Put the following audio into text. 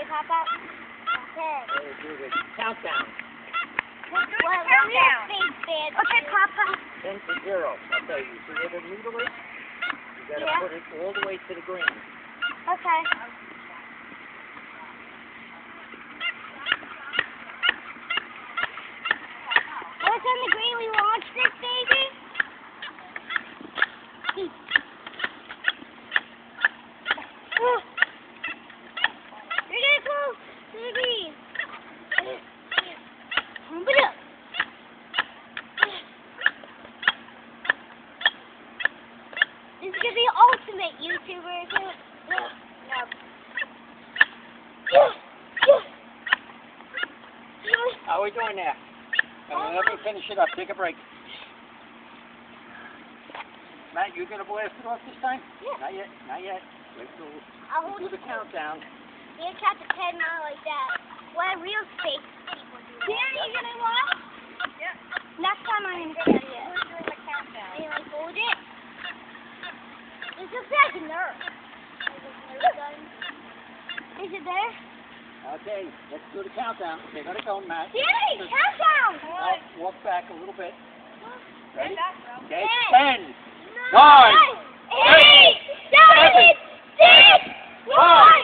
ready, Papa? Okay. We'll do the countdown. Well, countdown. Okay, Papa. 10 to 0. Okay, you see where the needle is? You gotta Yeah. put it all the way to the green. Okay. What's on the green? We launch this baby? You're gonna go to the green. Pump it up. This is gonna be ultimate YouTuber. How are we doing there? Let me finish it up. Take a break. Matt, you gonna blast it off this time? Yeah. Not yet. Not yet. Wait till I'll we hold do the countdown. You count to 10, not like that. What real space people do. Danny, you gonna watch? Yeah. Next time I'm gonna study it. We're doing the countdown. And you like hold it? This looks like a nerf. Is it there? Okay, let's do the countdown. Okay, let it go, Matt. Danny, countdown! Walk back a little bit. Ready? Okay. 10, 10, 9, 8, 7, 6, 5,